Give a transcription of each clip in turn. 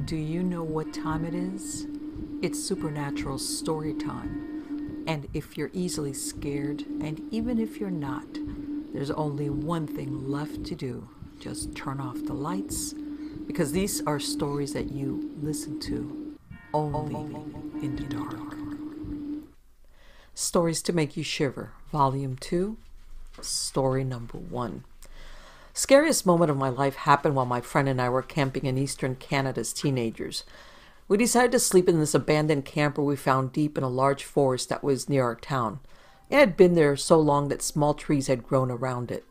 Do you know what time it is? It's supernatural story time. And if you're easily scared, and even if you're not, there's only one thing left to do. Just turn off the lights, because these are stories that you listen to only in the dark. Stories to Make You Shiver, Volume 2, Story Number 1. Scariest moment of my life happened while my friend and I were camping in eastern Canada as teenagers. We decided to sleep in this abandoned camper we found deep in a large forest that was near our town. It had been there so long that small trees had grown around it.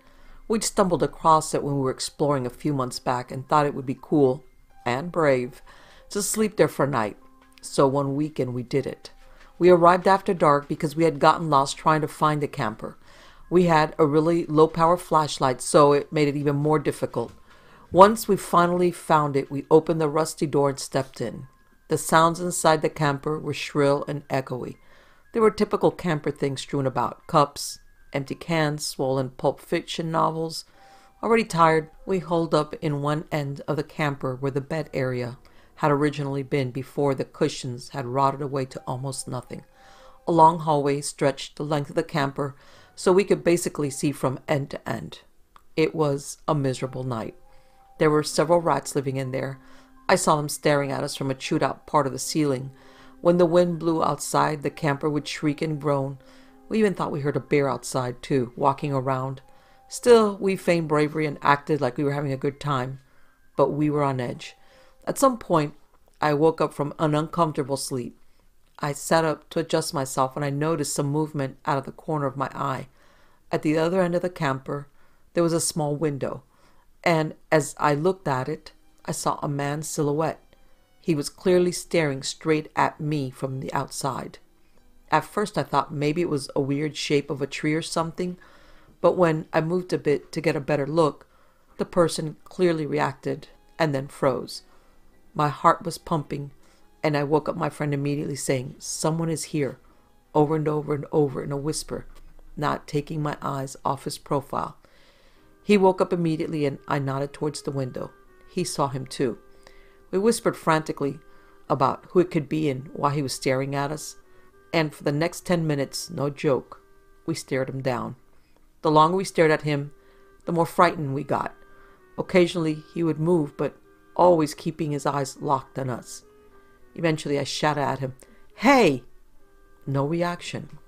We'd stumbled across it when we were exploring a few months back and thought it would be cool, and brave, to sleep there for a night. So one weekend we did it. We arrived after dark because we had gotten lost trying to find the camper. We had a really low-power flashlight, so it made it even more difficult. Once we finally found it, we opened the rusty door and stepped in. The sounds inside the camper were shrill and echoey. There were typical camper things strewn about: cups, empty cans, swollen pulp fiction novels. Already tired, we holed up in one end of the camper where the bed area had originally been before the cushions had rotted away to almost nothing. A long hallway stretched the length of the camper, so we could basically see from end to end. It was a miserable night. There were several rats living in there. I saw them staring at us from a chewed-out part of the ceiling. When the wind blew outside, the camper would shriek and groan. We even thought we heard a bear outside, too, walking around. Still, we feigned bravery and acted like we were having a good time. But we were on edge. At some point, I woke up from an uncomfortable sleep. I sat up to adjust myself when I noticed some movement out of the corner of my eye. At the other end of the camper, there was a small window, and as I looked at it, I saw a man's silhouette. He was clearly staring straight at me from the outside. At first I thought maybe it was a weird shape of a tree or something, but when I moved a bit to get a better look, the person clearly reacted and then froze. My heart was pumping, and I woke up my friend immediately saying, "Someone is here," over and over and over in a whisper, not taking my eyes off his profile. He woke up immediately and I nodded towards the window. He saw him too. We whispered frantically about who it could be and why he was staring at us, and for the next 10 minutes, no joke, we stared him down. The longer we stared at him, the more frightened we got. Occasionally he would move, but always keeping his eyes locked on us. Eventually I shouted at him, "Hey!" No reaction.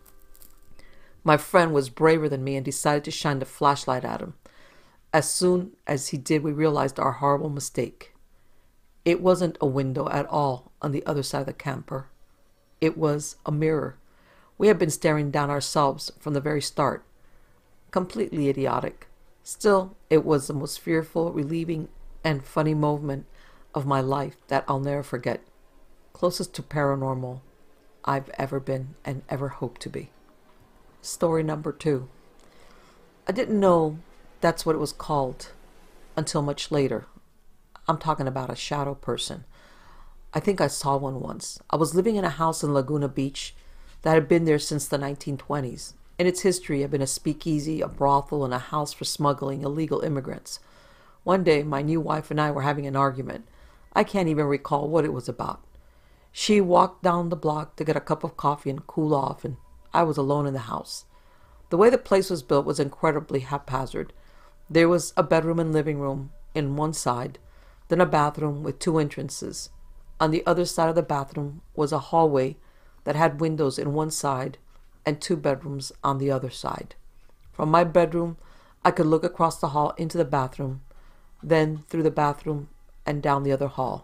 My friend was braver than me and decided to shine the flashlight at him. As soon as he did, we realized our horrible mistake. It wasn't a window at all on the other side of the camper. It was a mirror. We had been staring down ourselves from the very start. Completely idiotic. Still, it was the most fearful, relieving, and funny moment of my life that I'll never forget. Closest to paranormal I've ever been and ever hope to be. Story number 2. I didn't know that's what it was called until much later. I'm talking about a shadow person. I think I saw one once. I was living in a house in Laguna Beach that had been there since the 1920s. In its history, it had been a speakeasy, a brothel, and a house for smuggling illegal immigrants. One day, my new wife and I were having an argument. I can't even recall what it was about. She walked down the block to get a cup of coffee and cool off, and I was alone in the house. The way the place was built was incredibly haphazard. There was a bedroom and living room in one side, then a bathroom with 2 entrances. On the other side of the bathroom was a hallway that had windows in one side and 2 bedrooms on the other side. From my bedroom, I could look across the hall into the bathroom, then through the bathroom and down the other hall.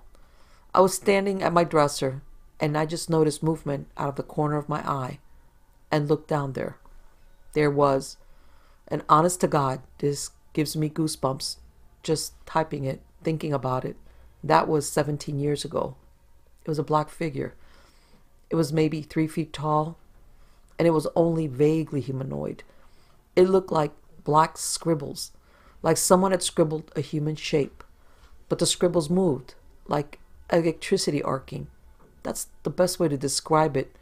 I was standing at my dresser, and I just noticed movement out of the corner of my eye and looked down there. There was, and honest to God, this gives me goosebumps just typing it, thinking about it. That was 17 years ago. It was a black figure. It was maybe 3 feet tall, and it was only vaguely humanoid. It looked like black scribbles, like someone had scribbled a human shape, but the scribbles moved, like electricity arcing. That's the best way to describe it.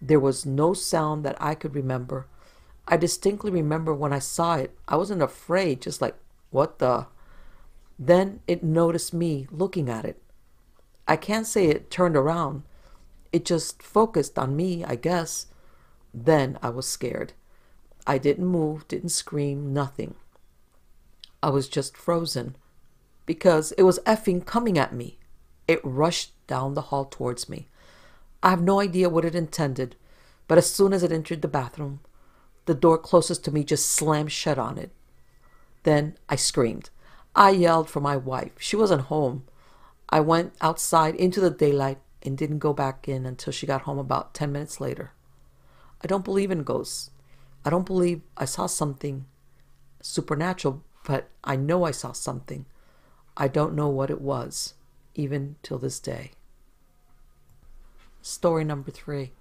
There was no sound that I could remember. I distinctly remember when I saw it, I wasn't afraid, just like, what the? Then it noticed me looking at it. I can't say it turned around. It just focused on me, I guess. Then I was scared. I didn't move, didn't scream, nothing. I was just frozen because it was effing coming at me. It rushed down the hall towards me. I have no idea what it intended, but as soon as it entered the bathroom, the door closest to me just slammed shut on it. Then I screamed. I yelled for my wife. She wasn't home. I went outside into the daylight and didn't go back in until she got home about 10 minutes later. I don't believe in ghosts. I don't believe I saw something supernatural, but I know I saw something. I don't know what it was, even till this day. Story number 3.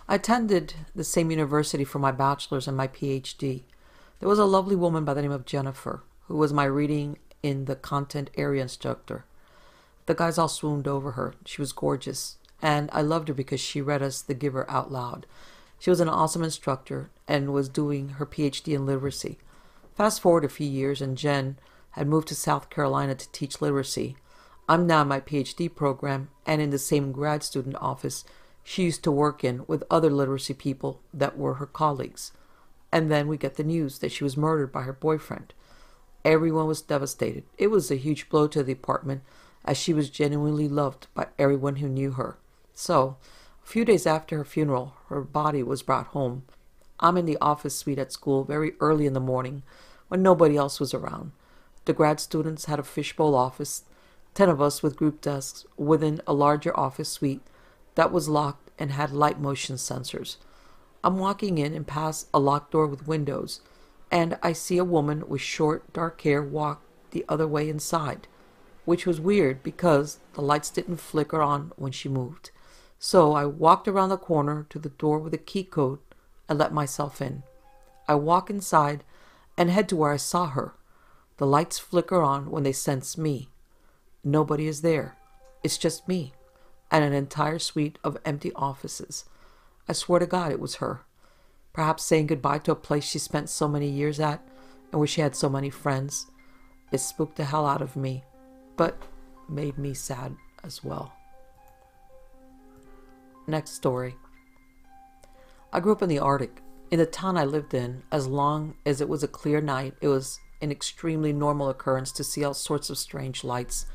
I attended the same university for my bachelor's and my PhD. There was a lovely woman by the name of Jennifer, who was my reading in the content area instructor. The guys all swooned over her. She was gorgeous, and I loved her because she read us The Giver out loud. She was an awesome instructor and was doing her PhD in literacy. Fast forward a few years, and Jen had moved to South Carolina to teach literacy. I'm now in my PhD program, and in the same grad student office she used to work in with other literacy people that were her colleagues. And then we get the news that she was murdered by her boyfriend. Everyone was devastated. It was a huge blow to the department, as she was genuinely loved by everyone who knew her. So, a few days after her funeral, her body was brought home. I'm in the office suite at school very early in the morning when nobody else was around. The grad students had a fishbowl office, 10 of us with group desks within a larger office suite that was locked and had light motion sensors. I'm walking in and past a locked door with windows, and I see a woman with short, dark hair walk the other way inside, which was weird because the lights didn't flicker on when she moved. So I walked around the corner to the door with a key code and let myself in. I walk inside and head to where I saw her. The lights flicker on when they sense me. Nobody is there. It's just me and an entire suite of empty offices. I swear to God it was her. Perhaps saying goodbye to a place she spent so many years at and where she had so many friends. It spooked the hell out of me, but made me sad as well. Next story. I grew up in the Arctic. In the town I lived in, as long as it was a clear night, it was an extremely normal occurrence to see all sorts of strange lights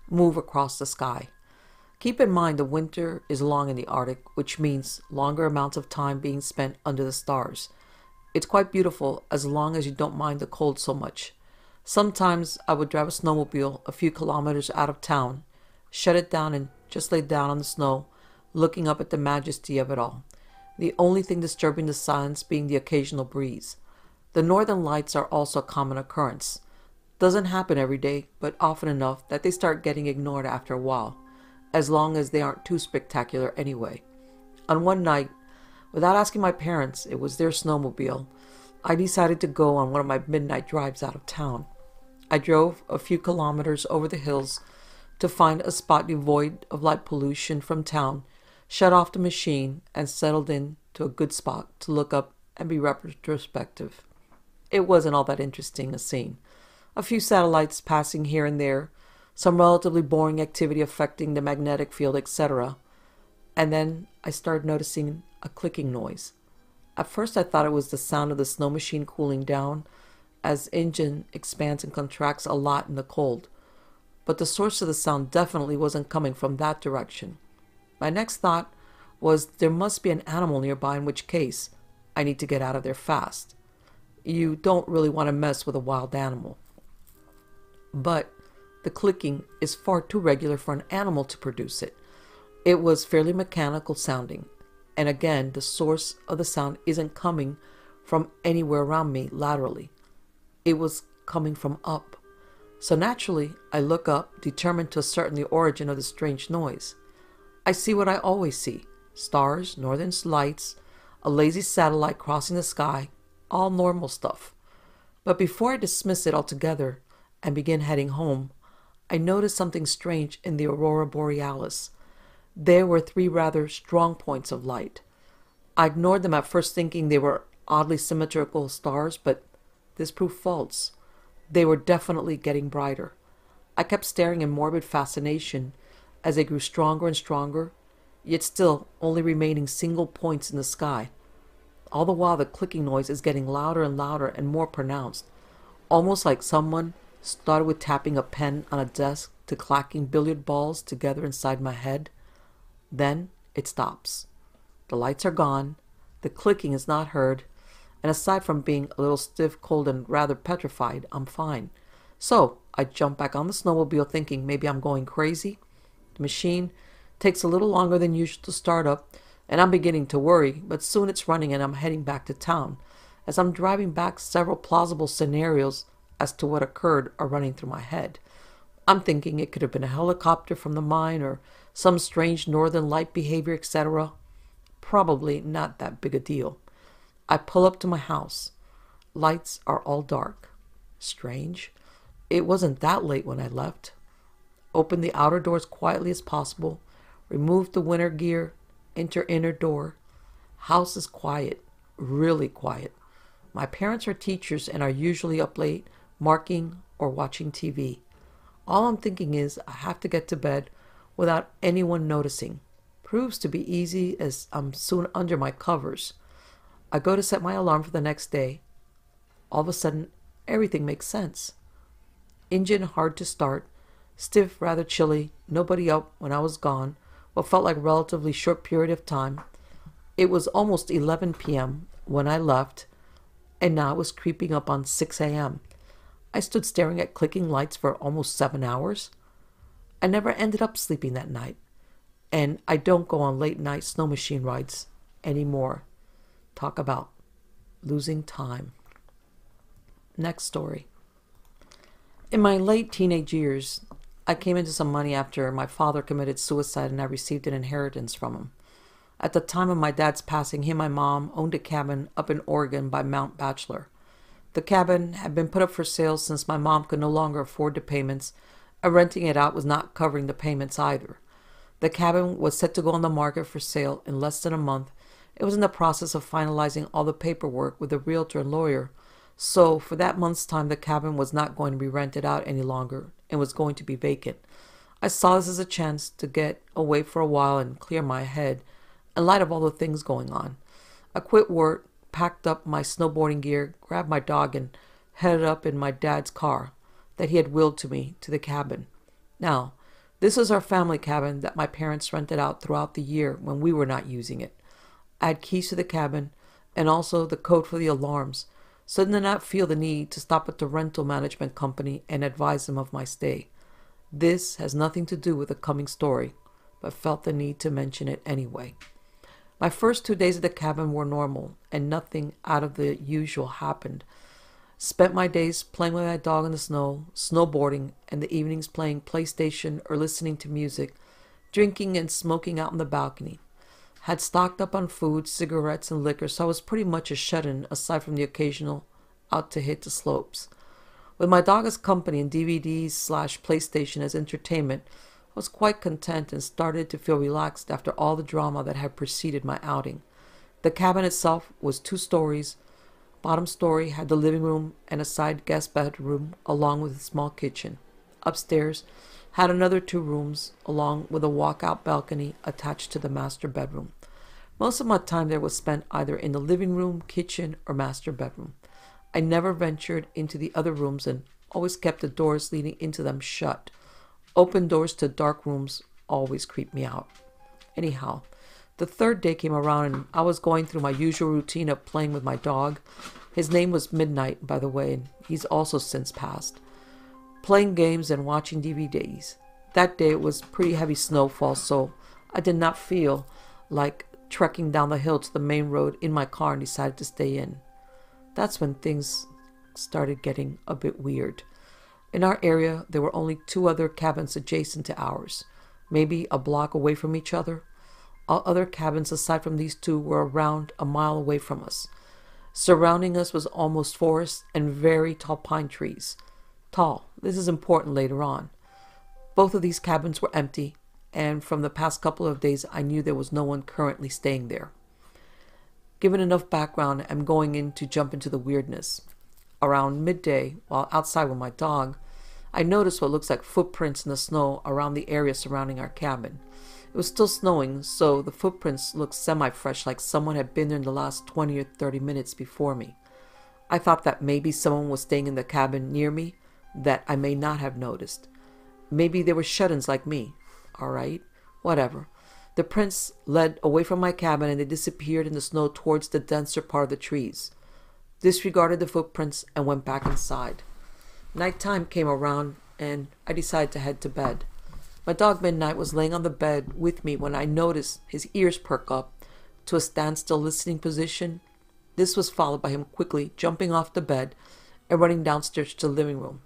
move across the sky. Keep in mind the winter is long in the Arctic, which means longer amounts of time being spent under the stars. It's quite beautiful as long as you don't mind the cold so much. Sometimes I would drive a snowmobile a few kilometers out of town, shut it down and just lay down on the snow, looking up at the majesty of it all. The only thing disturbing the silence being the occasional breeze. The northern lights are also a common occurrence. Doesn't happen every day, but often enough that they start getting ignored after a while, as long as they aren't too spectacular anyway. On one night, without asking my parents, it was their snowmobile, I decided to go on one of my midnight drives out of town. I drove a few kilometers over the hills to find a spot devoid of light pollution from town, shut off the machine, and settled in to a good spot to look up and be retrospective. It wasn't all that interesting a scene. A few satellites passing here and there, some relatively boring activity affecting the magnetic field, etc. And then I started noticing a clicking noise. At first I thought it was the sound of the snow machine cooling down, as engine expands and contracts a lot in the cold. But the source of the sound definitely wasn't coming from that direction. My next thought was there must be an animal nearby, in which case I need to get out of there fast. You don't really want to mess with a wild animal. But the clicking is far too regular for an animal to produce it. It was fairly mechanical sounding, and again, the source of the sound isn't coming from anywhere around me laterally. It was coming from up. So naturally, I look up, determined to ascertain the origin of the strange noise. I see what I always see: stars, northern lights, a lazy satellite crossing the sky, all normal stuff. But before I dismiss it altogether and begin heading home, I noticed something strange in the aurora borealis. There were 3 rather strong points of light. I ignored them at first, thinking they were oddly symmetrical stars, but this proved false. They were definitely getting brighter. I kept staring in morbid fascination as they grew stronger and stronger, yet still only remaining single points in the sky. All the while the clicking noise is getting louder and louder and more pronounced, almost like someone started with tapping a pen on a desk to clacking billiard balls together inside my head. Then it stops. The lights are gone, the clicking is not heard, and aside from being a little stiff, cold, and rather petrified, I'm fine. So I jump back on the snowmobile thinking maybe I'm going crazy. The machine takes a little longer than usual to start up, and I'm beginning to worry, but soon it's running and I'm heading back to town. As I'm driving back, several plausible scenarios as to what occurred are running through my head. I'm thinking it could have been a helicopter from the mine or some strange northern light behavior, etc. Probably not that big a deal. I pull up to my house. Lights are all dark. Strange. It wasn't that late when I left. Open the outer doors quietly as possible. Remove the winter gear. Enter inner door. House is quiet. Really quiet. My parents are teachers and are usually up late, marking or watching TV. All I'm thinking is I have to get to bed without anyone noticing. Proves to be easy as I'm soon under my covers. I go to set my alarm for the next day. All of a sudden, everything makes sense. Engine hard to start, stiff, rather chilly, nobody up when I was gone, what felt like a relatively short period of time. It was almost 11 p.m. when I left, and now it was creeping up on 6 a.m. I stood staring at clicking lights for almost 7 hours. I never ended up sleeping that night, and I don't go on late night snow machine rides anymore. Talk about losing time. Next story. In my late teenage years, I came into some money after my father committed suicide and I received an inheritance from him. At the time of my dad's passing, he and my mom owned a cabin up in Oregon by Mount Bachelor. The cabin had been put up for sale since my mom could no longer afford the payments, and renting it out was not covering the payments either. The cabin was set to go on the market for sale in less than a month. It was in the process of finalizing all the paperwork with the realtor and lawyer, so for that month's time the cabin was not going to be rented out any longer and was going to be vacant. I saw this as a chance to get away for a while and clear my head in light of all the things going on. I quit work, packed up my snowboarding gear, grabbed my dog, and headed up in my dad's car that he had willed to me to the cabin. Now, this is our family cabin that my parents rented out throughout the year when we were not using it. I had keys to the cabin and also the code for the alarms, so I did not feel the need to stop at the rental management company and advise them of my stay. This has nothing to do with the coming story, but felt the need to mention it anyway. My first 2 days at the cabin were normal, and nothing out of the usual happened. Spent my days playing with my dog in the snow, snowboarding, and the evenings playing PlayStation or listening to music, drinking and smoking out on the balcony. Had stocked up on food, cigarettes, and liquor, so I was pretty much a shut-in aside from the occasional out to hit the slopes. With my dog as company and DVDs/PlayStation as entertainment, I was quite content and started to feel relaxed after all the drama that had preceded my outing. The cabin itself was 2 stories. Bottom story had the living room and a side guest bedroom along with a small kitchen. Upstairs had another 2 rooms along with a walkout balcony attached to the master bedroom. Most of my time there was spent either in the living room, kitchen, or master bedroom. I never ventured into the other rooms and always kept the doors leading into them shut. Open doors to dark rooms always creeped me out. Anyhow, the 3rd day came around and I was going through my usual routine of playing with my dog. His name was Midnight, by the way, and he's also since passed. Playing games and watching DVDs. That day it was pretty heavy snowfall, so I did not feel like trekking down the hill to the main road in my car and decided to stay in. That's when things started getting a bit weird. In our area, there were only 2 other cabins adjacent to ours, maybe a block away from each other. All other cabins aside from these 2 were around a mile away from us. Surrounding us was almost forest and very tall pine trees. Tall. This is important later on. Both of these cabins were empty, and from the past couple of days I knew there was no one currently staying there. Given enough background, I'm going in to jump into the weirdness. Around midday, while outside with my dog, I noticed what looks like footprints in the snow around the area surrounding our cabin. It was still snowing, so the footprints looked semi-fresh, like someone had been there in the last 20 or 30 minutes before me. I thought that maybe someone was staying in the cabin near me that I may not have noticed. Maybe they were shut-ins like me. Alright, whatever. The prints led away from my cabin and they disappeared in the snow towards the denser part of the trees. Disregarded the footprints and went back inside. Nighttime came around and I decided to head to bed. My dog Midnight was laying on the bed with me when I noticed his ears perk up to a standstill listening position. This was followed by him quickly jumping off the bed and running downstairs to the living room.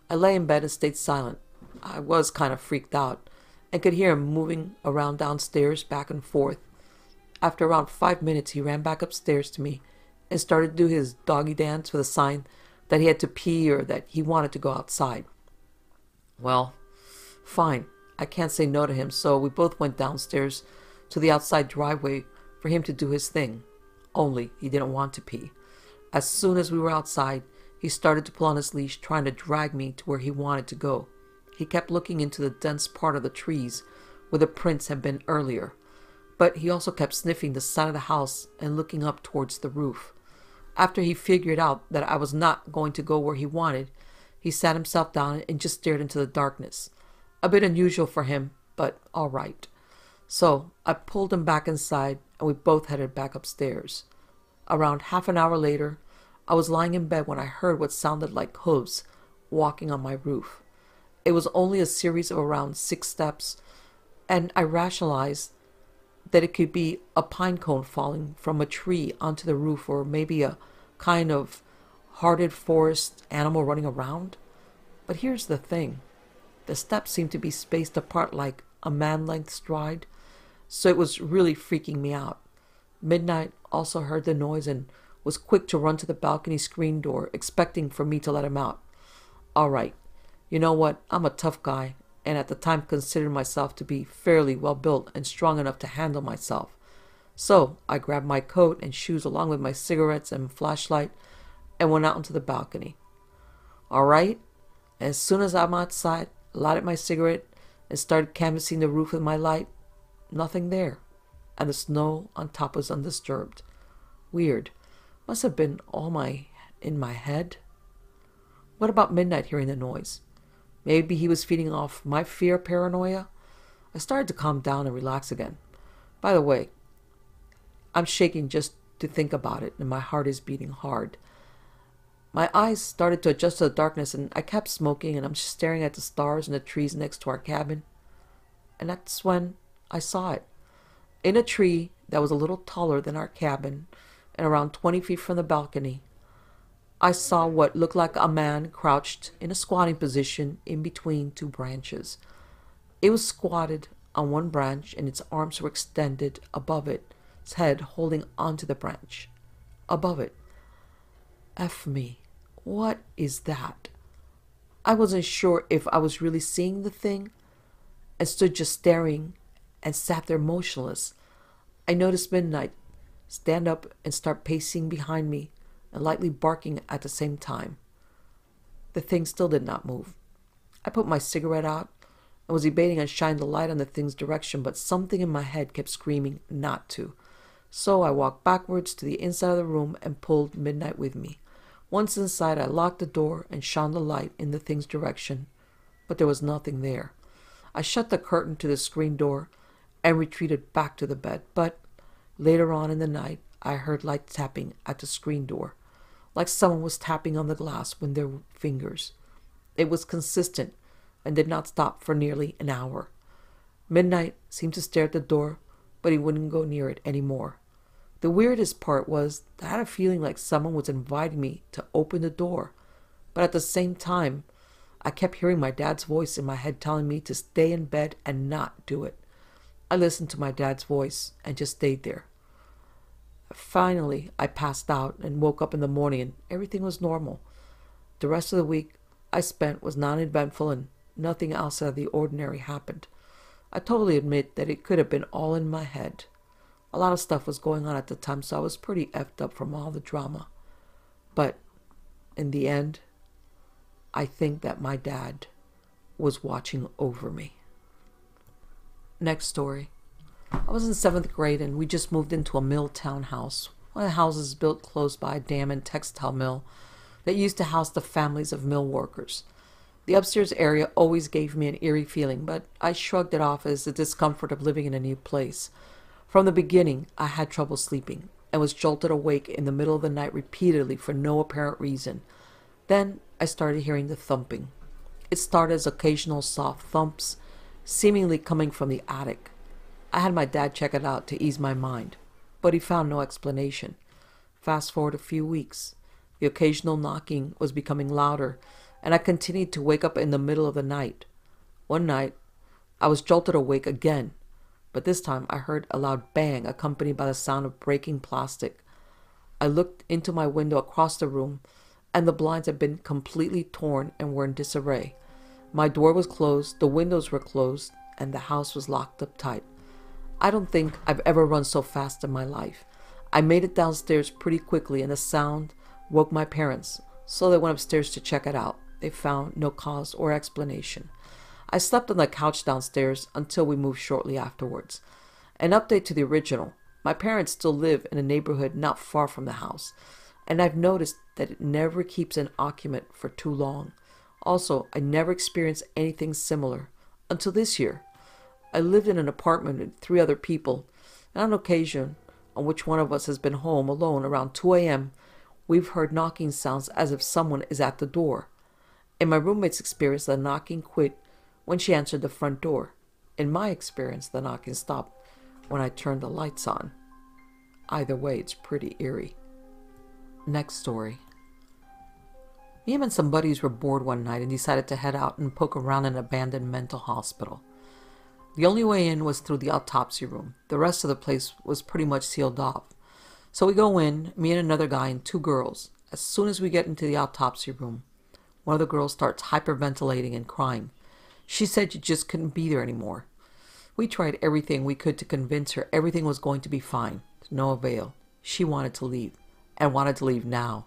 I lay in bed and stayed silent. I was kind of freaked out and could hear him moving around downstairs back and forth. After around 5 minutes, he ran back upstairs to me and started to do his doggy dance with a sign that he had to pee or that he wanted to go outside. Well, fine. I can't say no to him, so we both went downstairs to the outside driveway for him to do his thing. Only he didn't want to pee. As soon as we were outside, he started to pull on his leash, trying to drag me to where he wanted to go. He kept looking into the dense part of the trees where the prints had been earlier, but he also kept sniffing the side of the house and looking up towards the roof. After he figured out that I was not going to go where he wanted, he sat himself down and just stared into the darkness. A bit unusual for him, but all right. So I pulled him back inside and we both headed back upstairs. Around half an hour later, I was lying in bed when I heard what sounded like hooves walking on my roof. It was only a series of around 6 steps, and I rationalized that it could be a pine cone falling from a tree onto the roof, or maybe a kind of hearted forest animal running around. But here's the thing. The steps seemed to be spaced apart like a man-length stride, so it was really freaking me out. Midnight also heard the noise and was quick to run to the balcony screen door, expecting for me to let him out. All right, you know what? I'm a tough guy, and at the time considered myself to be fairly well built and strong enough to handle myself. So I grabbed my coat and shoes along with my cigarettes and flashlight and went out onto the balcony. All right, as soon as I'm outside, lighted my cigarette and started canvassing the roof with my light. Nothing there, and the snow on top was undisturbed. Weird. Must have been all in my head. What about Midnight hearing the noise? Maybe he was feeding off my fear paranoia? I started to calm down and relax again. By the way, I'm shaking just to think about it, and my heart is beating hard. My eyes started to adjust to the darkness, and I kept smoking, and I'm just staring at the stars and the trees next to our cabin. And that's when I saw it. In a tree that was a little taller than our cabin, and around 20 feet from the balcony, I saw what looked like a man crouched in a squatting position in between 2 branches. It was squatted on one branch, and its arms were extended above it, its head holding onto the branch. Above it. F me. What is that? I wasn't sure if I was really seeing the thing, and stood just staring and sat there motionless. I noticed Midnight stand up and start pacing behind me and lightly barking at the same time. The thing still did not move. I put my cigarette out and was debating on shining the light on the thing's direction, but something in my head kept screaming not to. So I walked backwards to the inside of the room and pulled Midnight with me. Once inside, I locked the door and shone the light in the thing's direction, but there was nothing there. I shut the curtain to the screen door and retreated back to the bed, but later on in the night, I heard light tapping at the screen door, like someone was tapping on the glass with their fingers. It was consistent and did not stop for nearly an hour. Midnight seemed to stare at the door, but he wouldn't go near it anymore. The weirdest part was that I had a feeling like someone was inviting me to open the door, but at the same time, I kept hearing my dad's voice in my head telling me to stay in bed and not do it. I listened to my dad's voice and just stayed there. Finally, I passed out and woke up in the morning and everything was normal. The rest of the week I spent was non-eventful and nothing else out of the ordinary happened. I totally admit that it could have been all in my head. A lot of stuff was going on at the time, so I was pretty effed up from all the drama. But in the end, I think that my dad was watching over me. Next story. I was in 7th grade and we just moved into a mill townhouse, one of the houses built close by a dam and textile mill that used to house the families of mill workers. The upstairs area always gave me an eerie feeling, but I shrugged it off as the discomfort of living in a new place. From the beginning, I had trouble sleeping and was jolted awake in the middle of the night repeatedly for no apparent reason. Then I started hearing the thumping. It started as occasional soft thumps, seemingly coming from the attic. I had my dad check it out to ease my mind, but he found no explanation. Fast forward a few weeks. The occasional knocking was becoming louder, and I continued to wake up in the middle of the night. One night, I was jolted awake again, but this time I heard a loud bang accompanied by the sound of breaking plastic. I looked into my window across the room, and the blinds had been completely torn and were in disarray. My door was closed, the windows were closed, and the house was locked up tight. I don't think I've ever run so fast in my life. I made it downstairs pretty quickly, and the sound woke my parents, so they went upstairs to check it out. They found no cause or explanation. I slept on the couch downstairs until we moved shortly afterwards. An update to the original. My parents still live in a neighborhood not far from the house, and I've noticed that it never keeps an occupant for too long. Also, I never experienced anything similar until this year. I lived in an apartment with 3 other people, and on occasion, on which one of us has been home alone around 2 a.m., we've heard knocking sounds as if someone is at the door. In my roommate's experience, the knocking quit when she answered the front door. In my experience, the knocking stopped when I turned the lights on. Either way, it's pretty eerie. Next story. Me and some buddies were bored one night and decided to head out and poke around an abandoned mental hospital. The only way in was through the autopsy room. The rest of the place was pretty much sealed off. So we go in, me and another guy and 2 girls. As soon as we get into the autopsy room, one of the girls starts hyperventilating and crying. She said she just couldn't be there anymore. We tried everything we could to convince her everything was going to be fine. To no avail. She wanted to leave, and wanted to leave now.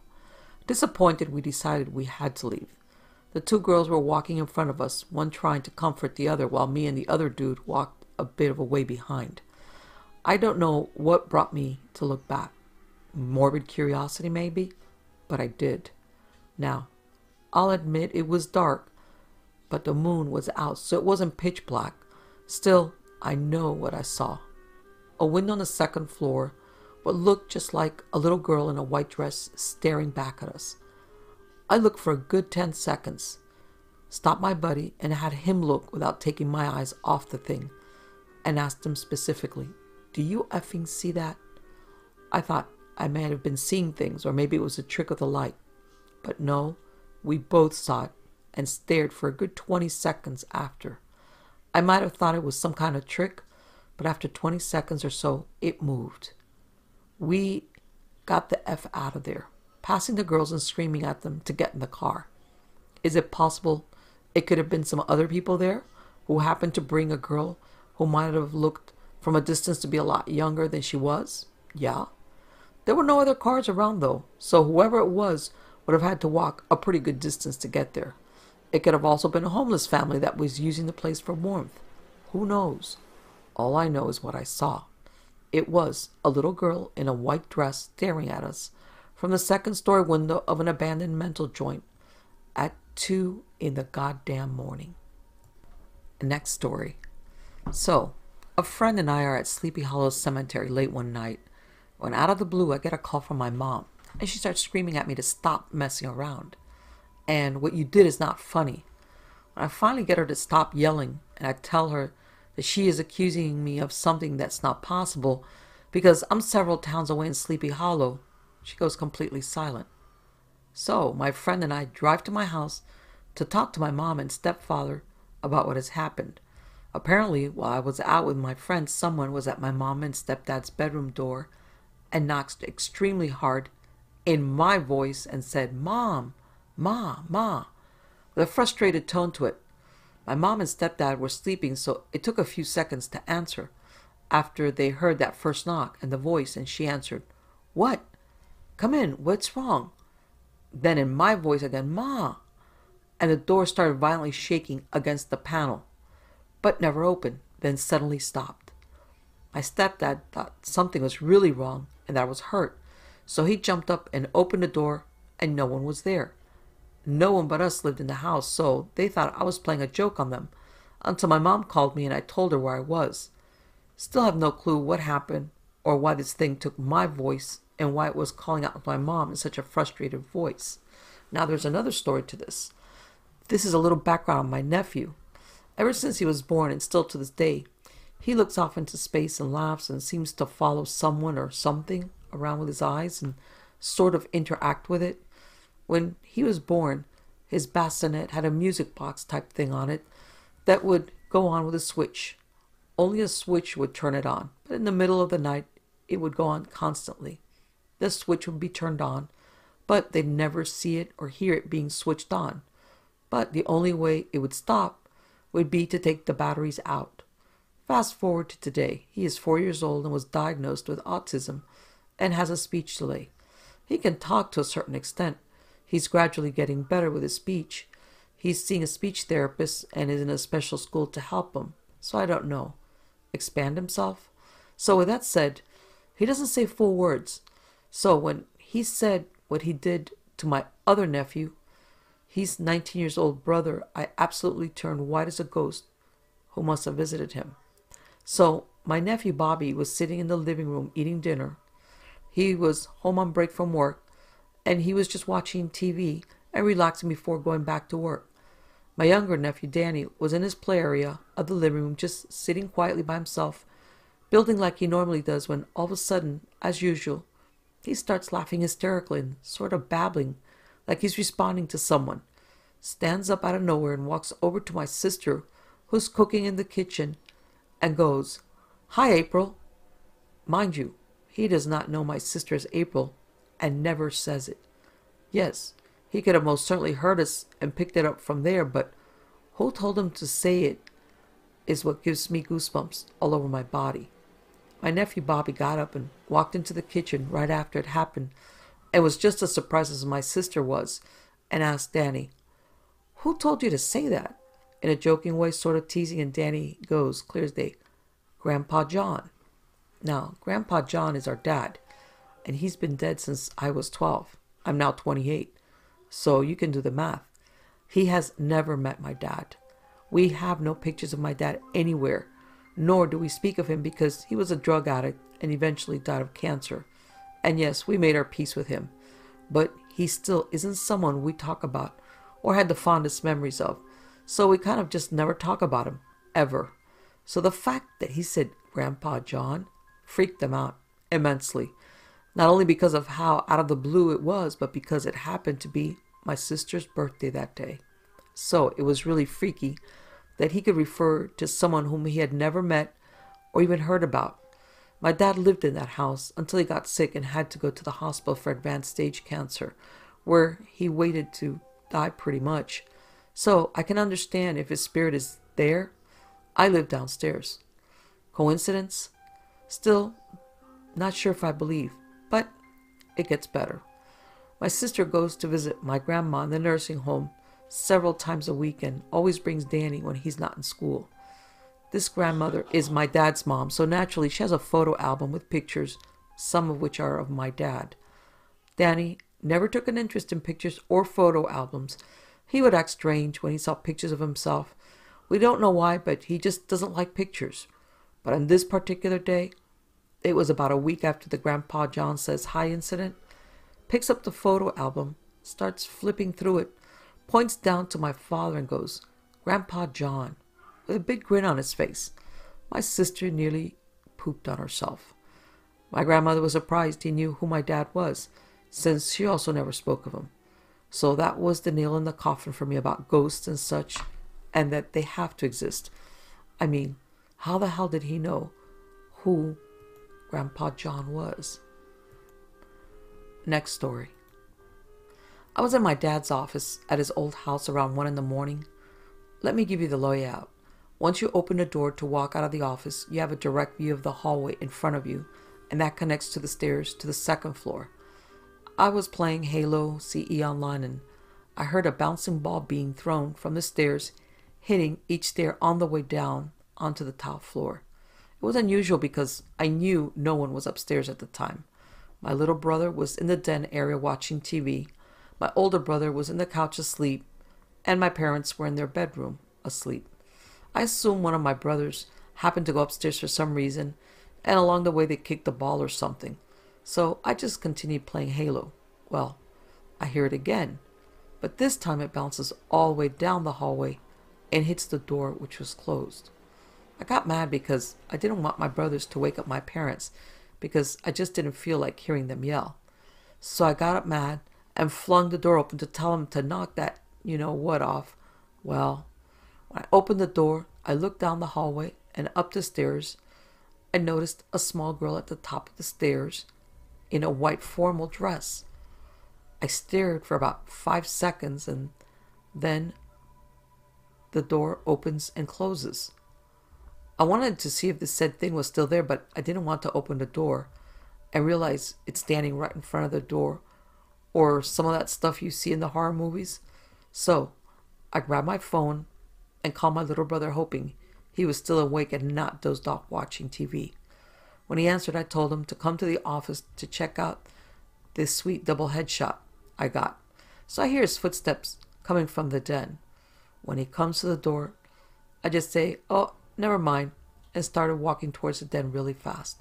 Disappointed, we decided we had to leave. The 2 girls were walking in front of us, one trying to comfort the other while me and the other dude walked a bit of a way behind. I don't know what brought me to look back. Morbid curiosity maybe? But I did. Now, I'll admit it was dark, but the moon was out, so it wasn't pitch black. Still, I know what I saw. A window on the 2nd floor, what looked just like a little girl in a white dress staring back at us. I looked for a good 10 seconds, stopped my buddy and had him look without taking my eyes off the thing, and asked him specifically, "Do you effing see that?" I thought I may have been seeing things, or maybe it was a trick of the light. But no, we both saw it and stared for a good 20 seconds after. I might have thought it was some kind of trick, but after 20 seconds or so, it moved. We got the F out of there, passing the girls and screaming at them to get in the car. Is it possible it could have been some other people there who happened to bring a girl who might have looked from a distance to be a lot younger than she was? Yeah. There were no other cars around though, so whoever it was would have had to walk a pretty good distance to get there. It could have also been a homeless family that was using the place for warmth. Who knows? All I know is what I saw. It was a little girl in a white dress staring at us from the 2nd-story window of an abandoned mental joint at 2 in the goddamn morning. Next story. So, a friend and I are at Sleepy Hollow Cemetery late one night when out of the blue I get a call from my mom and she starts screaming at me to stop messing around. And what you did is not funny. When I finally get her to stop yelling and I tell her that she is accusing me of something that's not possible because I'm several towns away in Sleepy Hollow, she goes completely silent. So my friend and I drive to my house to talk to my mom and stepfather about what has happened. Apparently, while I was out with my friend, someone was at my mom and stepdad's bedroom door and knocked extremely hard in my voice and said, "Mom, Ma, Ma," with a frustrated tone to it. My mom and stepdad were sleeping, so it took a few seconds to answer after they heard that first knock and the voice, and she answered, "What? Come in, what's wrong?" Then in my voice again, "Ma." and the door started violently shaking against the panel, but never opened, then suddenly stopped. My stepdad thought something was really wrong and that I was hurt, so he jumped up and opened the door, and no one was there. No one but us lived in the house, so they thought I was playing a joke on them, until my mom called me and I told her where I was. Still have no clue what happened or why this thing took my voice and why it was calling out to my mom in such a frustrated voice. Now there's another story to this. This is a little background on my nephew. Ever since he was born, and still to this day, he looks off into space and laughs and seems to follow someone or something around with his eyes and sort of interact with it. When he was born, his bassinet had a music box type thing on it that would go on with a switch. Only a switch would turn it on, but in the middle of the night, it would go on constantly. The switch would be turned on, but they'd never see it or hear it being switched on. But the only way it would stop would be to take the batteries out. Fast forward to today. He is 4 years old and was diagnosed with autism and has a speech delay. He can talk to a certain extent. He's gradually getting better with his speech. He's seeing a speech therapist and is in a special school to help him. So I don't know. Expand himself? So with that said, he doesn't say full words. So when he said what he did to my other nephew, his 19 years old brother, I absolutely turned white as a ghost who must have visited him. So my nephew Bobby was sitting in the living room eating dinner. He was home on break from work, and he was just watching TV and relaxing before going back to work. My younger nephew Danny was in his play area of the living room, just sitting quietly by himself, building like he normally does, when all of a sudden, as usual, he starts laughing hysterically and sort of babbling like he's responding to someone. Stands up out of nowhere and walks over to my sister, who's cooking in the kitchen, and goes, "Hi, April." Mind you, he does not know my sister is April and never says it. Yes, he could have most certainly heard us and picked it up from there, but who told him to say it is what gives me goosebumps all over my body. My nephew Bobby got up and walked into the kitchen right after it happened and was just as surprised as my sister was, and asked Danny, "Who told you to say that?" In a joking way, sort of teasing, and Danny goes, clear as day, "Grandpa John." Now, Grandpa John is our dad, and he's been dead since I was 12. I'm now 28, so you can do the math. He has never met my dad. We have no pictures of my dad anywhere, nor do we speak of him because he was a drug addict and eventually died of cancer. And yes, we made our peace with him, but he still isn't someone we talk about or had the fondest memories of, so we kind of just never talk about him, ever. So the fact that he said Grandpa John freaked them out immensely, not only because of how out of the blue it was, but because it happened to be my sister's birthday that day. So it was really freaky that he could refer to someone whom he had never met or even heard about. My dad lived in that house until he got sick and had to go to the hospital for advanced stage cancer, where he waited to die pretty much. So I can understand if his spirit is there. I live downstairs. Coincidence? Still, not sure if I believe, but it gets better. My sister goes to visit my grandma in the nursing home several times a week and always brings Danny when he's not in school. This grandmother is my dad's mom, so naturally she has a photo album with pictures, some of which are of my dad. Danny never took an interest in pictures or photo albums. He would act strange when he saw pictures of himself. We don't know why, but he just doesn't like pictures. But on this particular day, it was about a week after the Grandpa John says hi incident, picks up the photo album, starts flipping through it, points down to my father and goes, "Grandpa John," with a big grin on his face. My sister nearly pooped on herself. My grandmother was surprised he knew who my dad was, since she also never spoke of him. So that was the nail in the coffin for me about ghosts and such, and that they have to exist. I mean, how the hell did he know who Grandpa John was? Next story. I was in my dad's office at his old house around 1 a.m. Let me give you the layout. Once you open the door to walk out of the office, you have a direct view of the hallway in front of you, and that connects to the stairs to the second floor. I was playing Halo CE Online, and I heard a bouncing ball being thrown from the stairs, hitting each stair on the way down onto the tile floor. It was unusual because I knew no one was upstairs at the time. My little brother was in the den area watching TV, my older brother was in the couch asleep, and my parents were in their bedroom asleep. I assumed one of my brothers happened to go upstairs for some reason, and along the way they kicked the ball or something. So I just continued playing Halo. Well, I hear it again, but this time it bounces all the way down the hallway and hits the door, which was closed. I got mad because I didn't want my brothers to wake up my parents because I just didn't feel like hearing them yell. So I got up mad and flung the door open to tell them to knock that you-know-what off. Well, when I opened the door, I looked down the hallway and up the stairs. I noticed a small girl at the top of the stairs in a white formal dress. I stared for about 5 seconds and then the door opens and closes. I wanted to see if the said thing was still there, but I didn't want to open the door and realize it's standing right in front of the door, or some of that stuff you see in the horror movies. So I grabbed my phone and called my little brother, hoping he was still awake and not dozed off watching TV. When he answered, I told him to come to the office to check out this sweet double headshot I got. So I hear his footsteps coming from the den. When he comes to the door, I just say, "Oh, never mind," and started walking towards the den really fast.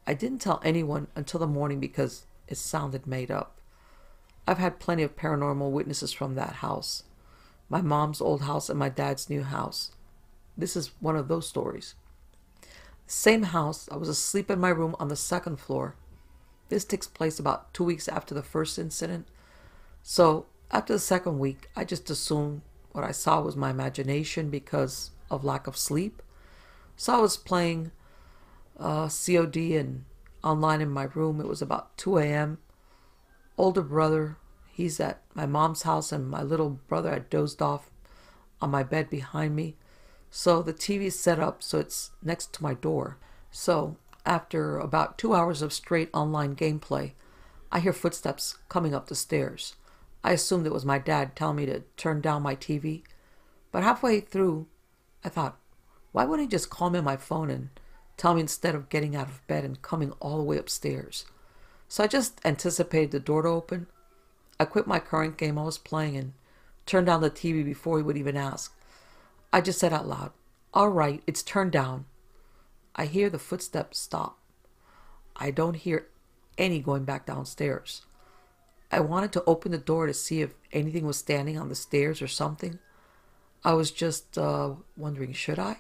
I didn't tell anyone until the morning because it sounded made up. I've had plenty of paranormal witnesses from that house. My mom's old house and my dad's new house. This is one of those stories. Same house, I was asleep in my room on the second floor. This takes place about 2 weeks after the first incident. So after the second week, I just assumed what I saw was my imagination because of lack of sleep. So I was playing COD and online in my room. It was about 2 a.m. Older brother, he's at my mom's house, and my little brother had dozed off on my bed behind me. So the TV is set up so it's next to my door. So after about 2 hours of straight online gameplay, I hear footsteps coming up the stairs. I assumed it was my dad telling me to turn down my TV. But halfway through, I thought, why wouldn't he just call me on my phone and tell me instead of getting out of bed and coming all the way upstairs? So I just anticipated the door to open. I quit my current game I was playing and turned down the TV before he would even ask. I just said out loud, "All right, it's turned down." I hear the footsteps stop. I don't hear any going back downstairs. I wanted to open the door to see if anything was standing on the stairs or something. I was just wondering, should I?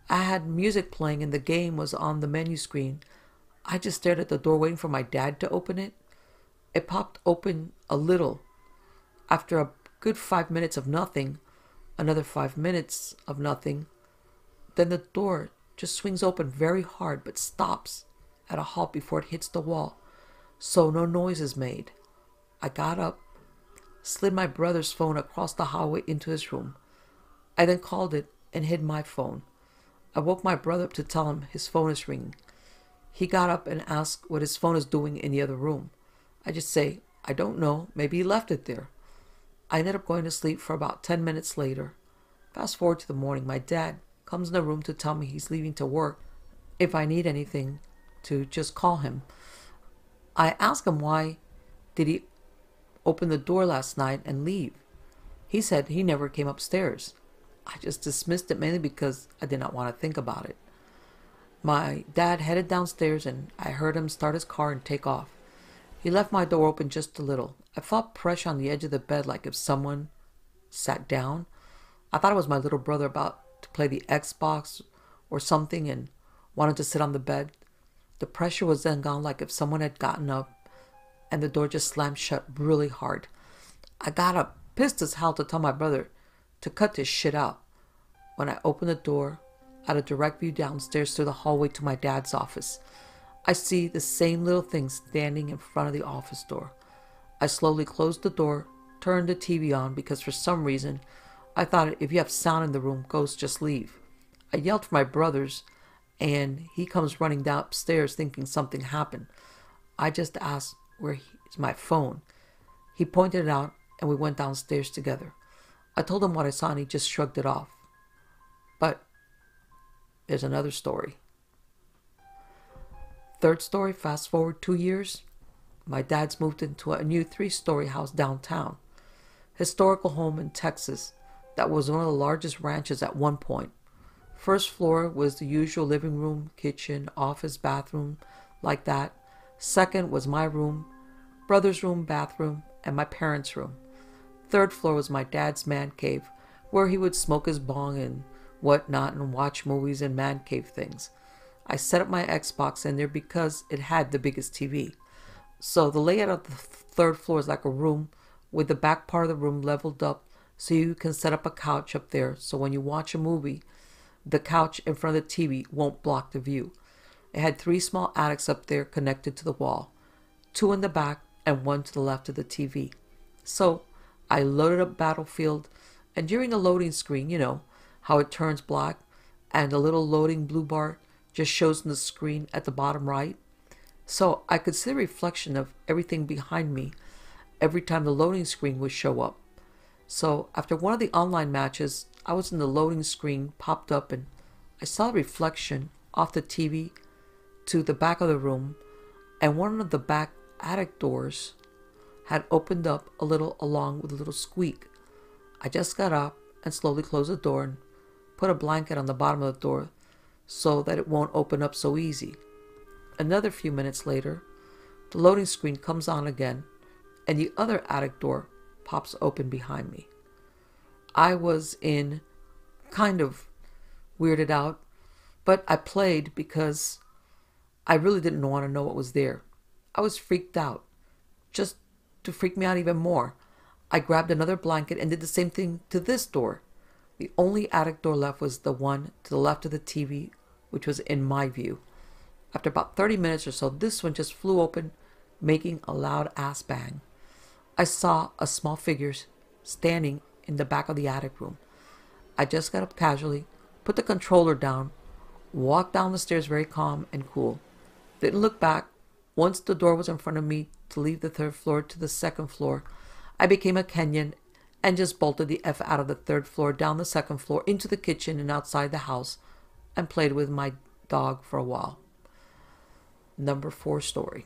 I had music playing and the game was on the menu screen. I just stared at the door waiting for my dad to open it. It popped open a little. After a good 5 minutes of nothing, another 5 minutes of nothing, then the door just swings open very hard but stops at a halt before it hits the wall, so no noise is made. I got up, slid my brother's phone across the hallway into his room. I then called it and hid my phone. I woke my brother up to tell him his phone is ringing. He got up and asked what his phone is doing in the other room. I just say, "I don't know, maybe he left it there." I ended up going to sleep for about 10 minutes later. Fast forward to the morning, my dad comes in the room to tell me he's leaving to work. If I need anything, to just call him. I asked him why did he open the door last night and leave. He said he never came upstairs. I just dismissed it mainly because I did not want to think about it. My dad headed downstairs and I heard him start his car and take off. He left my door open just a little. I felt pressure on the edge of the bed like if someone sat down. I thought it was my little brother about to play the Xbox or something and wanted to sit on the bed. The pressure was then gone like if someone had gotten up and the door just slammed shut really hard. I got up, pissed as hell, to tell my brother to cut this shit out. When I opened the door, I had a direct view downstairs through the hallway to my dad's office. I see the same little thing standing in front of the office door. I slowly closed the door, turned the TV on because for some reason I thought if you have sound in the room, ghosts just leave. I yelled for my brothers and he comes running downstairs thinking something happened. I just asked, "Where's my phone?" He pointed it out and we went downstairs together. I told him what I saw and he just shrugged it off. But there's another story. Third story, fast forward 2 years. My dad's moved into a new 3-story house downtown. Historical home in Texas that was one of the largest ranches at one point. First floor was the usual living room, kitchen, office, bathroom, like that. Second was my room, brother's room, bathroom, and my parents' room. Third floor was my dad's man cave, where he would smoke his bong and whatnot and watch movies and man cave things. I set up my Xbox in there because it had the biggest TV. So the layout of the third floor is like a room with the back part of the room leveled up so you can set up a couch up there so when you watch a movie, the couch in front of the TV won't block the view. It had 3 small attics up there connected to the wall, 2 in the back and 1 to the left of the TV. So I loaded up Battlefield, and during the loading screen, you know, how it turns black and the little loading blue bar just shows on the screen at the bottom right. So I could see the reflection of everything behind me every time the loading screen would show up. So after one of the online matches, I was in the loading screen, popped up, and I saw the reflection off the TV to the back of the room, and one of the back attic doors had opened up a little along with a little squeak. I just got up and slowly closed the door and put a blanket on the bottom of the door so that it won't open up so easy. Another few minutes later, the loading screen comes on again and the other attic door pops open behind me. I was kind of weirded out, but I played because I really didn't want to know what was there. I was freaked out. Just to freak me out even more, I grabbed another blanket and did the same thing to this door. The only attic door left was the one to the left of the TV, which was in my view. After about 30 minutes or so, this one just flew open, making a loud ass bang. I saw a small figure standing in the back of the attic room. I just got up casually, put the controller down, walked down the stairs very calm and cool. Didn't look back. Once the door was in front of me to leave the 3rd floor to the 2nd floor, I became a Kenyan and just bolted the F out of the 3rd floor, down the 2nd floor, into the kitchen and outside the house, and played with my dog for a while. Number 4 story.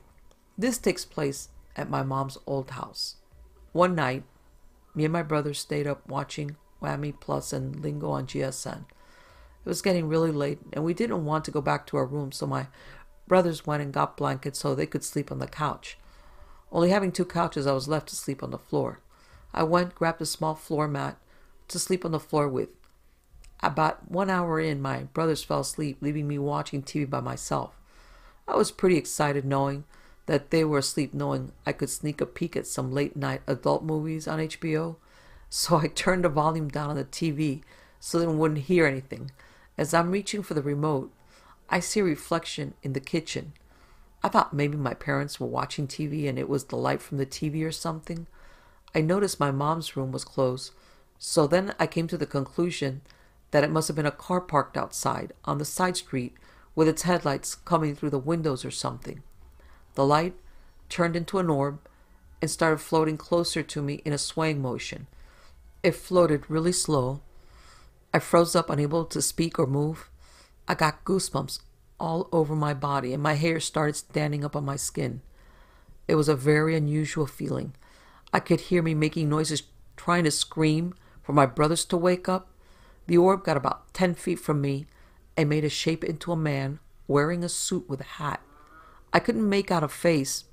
This takes place at my mom's old house. One night, me and my brother stayed up watching Whammy Plus and Lingo on GSN. It was getting really late, and we didn't want to go back to our room, so my brothers went and got blankets so they could sleep on the couch. Only having 2 couches, I was left to sleep on the floor. I went, grabbed a small floor mat to sleep on the floor with. About 1 hour in, my brothers fell asleep, leaving me watching TV by myself. I was pretty excited knowing that they were asleep, knowing I could sneak a peek at some late-night adult movies on HBO. So I turned the volume down on the TV so they wouldn't hear anything. As I'm reaching for the remote, I see a reflection in the kitchen. I thought maybe my parents were watching TV and it was the light from the TV or something. I noticed my mom's room was closed, so then I came to the conclusion that it must have been a car parked outside on the side street with its headlights coming through the windows or something. The light turned into an orb and started floating closer to me in a swaying motion. It floated really slow. I froze up, unable to speak or move. I got goosebumps all over my body and my hair started standing up on my skin. It was a very unusual feeling. I could hear me making noises, trying to scream for my brothers to wake up. The orb got about 10 feet from me and made a shape into a man wearing a suit with a hat. I couldn't make out a face,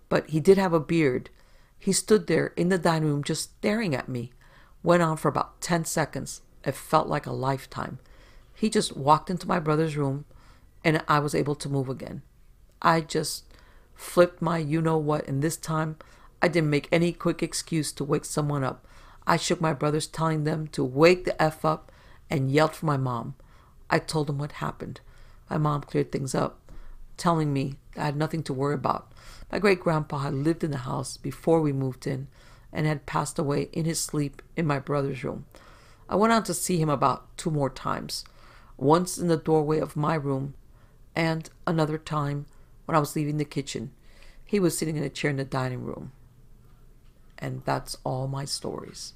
but he did have a beard. He stood there in the dining room just staring at me. Went on for about 10 seconds. It felt like a lifetime. He just walked into my brother's room and I was able to move again. I just flipped my you-know-what, and this time I didn't make any quick excuse to wake someone up. I shook my brothers, telling them to wake the F up, and yelled for my mom. I told them what happened. My mom cleared things up, telling me that I had nothing to worry about. My great-grandpa had lived in the house before we moved in and had passed away in his sleep in my brother's room. I went out to see him about 2 more times, once in the doorway of my room and another time when I was leaving the kitchen. He was sitting in a chair in the dining room. And that's all my stories.